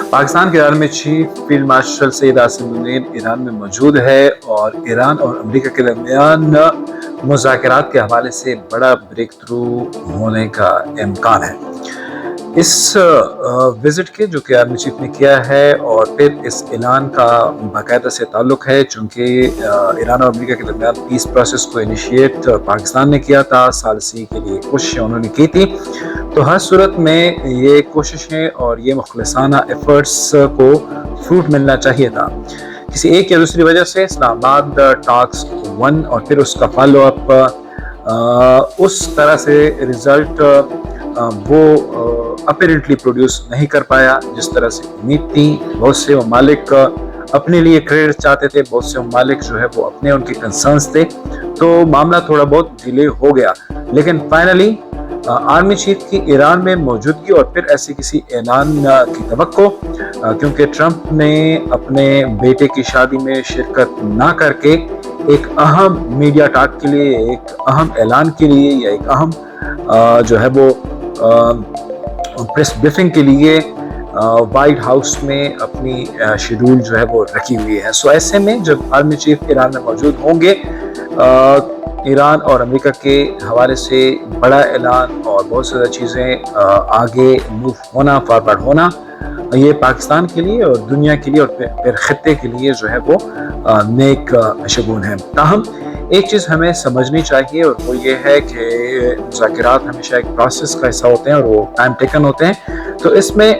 پاکستان کے army chief field marshal Syed Asim Munir Iran میں موجود ہے اور ایران اور امریکہ کے درمیان مذاکرات کے حوالے سے بڑا بریک تھرو ہونے کا امکان ہے۔ اس وزٹ کے جو کہ آرمی چیف نے کیا ہے اور پھر اس اعلان کا باقاعدہ سے تعلق ہے، چونکہ ایران اور امریکہ کے درمیان پیس پروسیس کو انیشیٹ پاکستان نے کیا تھا، ثالثی کے لیے کوششیں انہوں نے کی تھی، تو ہر صورت میں یہ کوششیں اور یہ مخلصانہ ایفرٹس کو فروٹ ملنا چاہیے تھا۔ کسی ایک یا دوسری وجہ سے اسلام آباد ٹاکس 1 اور پھر اس کا فالو اپ اس طرح سے رزلٹ وہ اپیرنٹلی پروڈیوس نہیں کر پایا جس طرح سے امید تھی۔ بہت سے ممالک اپنے لیے کریڈٹ چاہتے تھے، بہت سے ممالک جو ہے وہ اپنے ان کے کنسرنز تھے، تو معاملہ تھوڑا بہت ڈیلے ہو گیا، لیکن فائنلی آرمی چیف کی ایران میں موجودگی اور پھر ایسے کسی اعلان کی توقع، کیونکہ ٹرمپ نے اپنے بیٹے کی شادی میں شرکت نہ کر کے ایک اہم میڈیا ٹاک کے لیے، ایک اہم اعلان کے لیے یا ایک اہم جو ہے وہ پریس بریفنگ کے لیے وائٹ ہاؤس میں اپنی شیڈول جو ہے وہ رکھی ہوئی ہے۔ سو ایسے میں جب آرمی چیف ایران میں موجود ہوں گے، ایران اور امریکہ کے حوالے سے بڑا اعلان اور بہت ساری چیزیں آگے موو ہونا، فارورڈ ہونا، یہ پاکستان کے لیے اور دنیا کے لیے اور پھر خطے کے لیے جو ہے وہ نیک شگون ہے۔ تاہم ایک چیز ہمیں سمجھنی چاہیے اور وہ یہ ہے کہ مذاکرات ہمیشہ ایک پروسیس کا حصہ ہوتے ہیں اور وہ ٹائم ٹیکن ہوتے ہیں، تو اس میں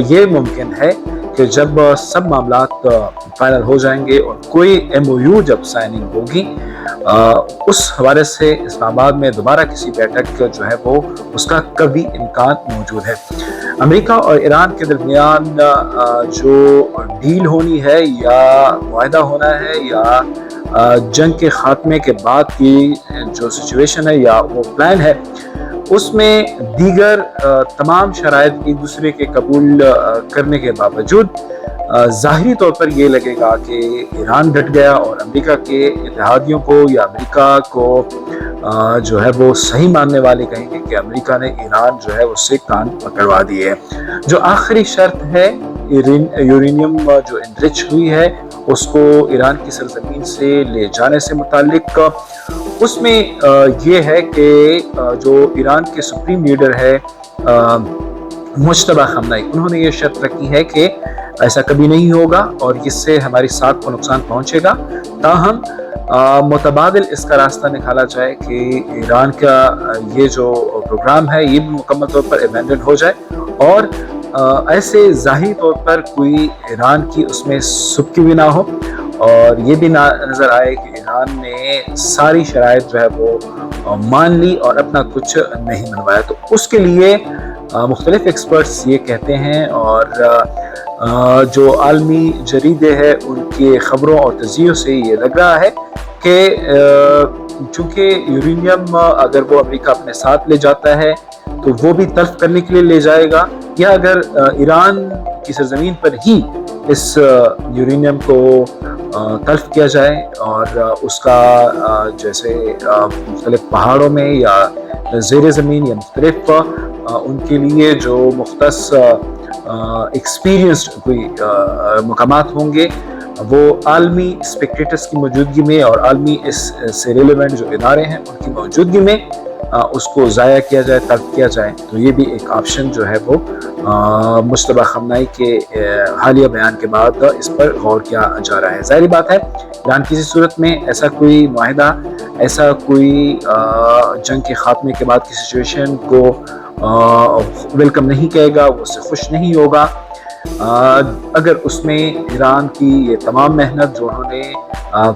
یہ ممکن ہے کہ جب سب معاملات فائنل ہو جائیں گے اور کوئی MOU جب سائننگ ہوگی، اس حوالے سے اسلام آباد میں دوبارہ کسی بیٹھک جو ہے وہ اس کا قوی امکان موجود ہے۔ امریکہ اور ایران کے درمیان جو ڈیل ہونی ہے یا معاہدہ ہونا ہے یا جنگ کے خاتمے کے بعد کی جو سچویشن ہے یا وہ پلان ہے، اس میں دیگر تمام شرائط ایک دوسرے کے قبول کرنے کے باوجود ظاہری طور پر یہ لگے گا کہ ایران ڈٹ گیا اور امریکہ کے اتحادیوں کو یا امریکہ کو جو ہے وہ صحیح ماننے والے کہیں گے کہ امریکہ نے ایران جو ہے اس سے کان پکڑوا دیے۔ جو آخری شرط ہے یورینیم جو انرچ ہوئی ہے اس کو ایران کی سرزمین سے لے جانے سے متعلق، اس میں یہ ہے کہ جو ایران کے سپریم لیڈر ہے مجتبی خامنئی، انہوں نے یہ شرط رکھی ہے کہ ایسا کبھی نہیں ہوگا اور اس سے ہماری ساتھ کو نقصان پہنچے گا، تاہم متبادل اس کا راستہ نکالا جائے کہ ایران کا یہ جو پروگرام ہے یہ بھی مکمل طور پر ایبینڈن ہو جائے اور ایسے ظاہری طور پر کوئی ایران کی اس میں سبکی بھی نہ ہو اور یہ بھی نظر آئے کہ ایران نے ساری شرائط جو ہے وہ مان لی اور اپنا کچھ نہیں منوایا۔ تو اس کے لیے مختلف ایکسپرٹس یہ کہتے ہیں اور جو عالمی جریدے ہیں ان کے خبروں اور تجزیوں سے یہ لگ رہا ہے کہ چونکہ یورینیم اگر وہ امریکہ اپنے ساتھ لے جاتا ہے تو وہ بھی تلف کرنے کے لیے لے جائے گا، یا اگر ایران کی سرزمین پر ہی اس یورینیم کو تلف کیا جائے اور اس کا جیسے مختلف پہاڑوں میں یا زیر زمین یا مختلف ان کے لیے جو مختص ایکسپیرینسڈ کوئی مقامات ہوں گے، وہ عالمی اسپیکٹیٹرز کی موجودگی میں اور عالمی اس سے ریلیونٹ جو ادارے ہیں ان کی موجودگی میں اس کو ضائع کیا جائے، تلف کیا جائے، تو یہ بھی ایک آپشن جو ہے وہ مجتبی خامنئی کے حالیہ بیان کے بعد اس پر غور کیا جا رہا ہے۔ ظاہری بات ہے ایران کسی صورت میں ایسا کوئی معاہدہ، ایسا کوئی جنگ کے خاتمے کے بعد کی سچویشن کو ویلکم نہیں کہے گا، وہ اس سے خوش نہیں ہوگا اگر اس میں ایران کی یہ تمام محنت جو انہوں نے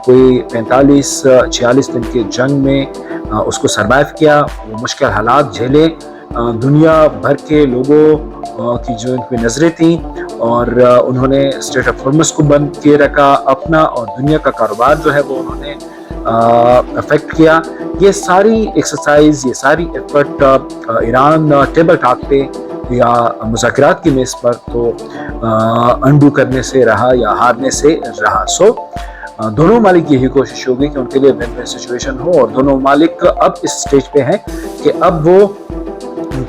کوئی 45-46 دن کے جنگ میں اس کو سروائیو کیا، وہ مشکل حالات جھیلے، دنیا بھر کے لوگوں کی جو ان پہ نظریں تھیں اور انہوں نے اسٹریٹ آف ہارمز کو بند کیے رکھا، اپنا اور دنیا کا کاروبار جو ہے وہ انہوں نے افیکٹ کیا، یہ ساری ایکسرسائز، یہ ساری ایفرٹ ایران ٹیبل ٹاک پہ یا مذاکرات کی میز پر تو انڈو کرنے سے رہا یا ہارنے سے رہا۔ سو دونوں ممالک یہی کوشش ہوگی کہ ان کے لیے ون ون سچویشن ہو اور دونوں ممالک اب اس سٹیج پہ ہیں کہ اب وہ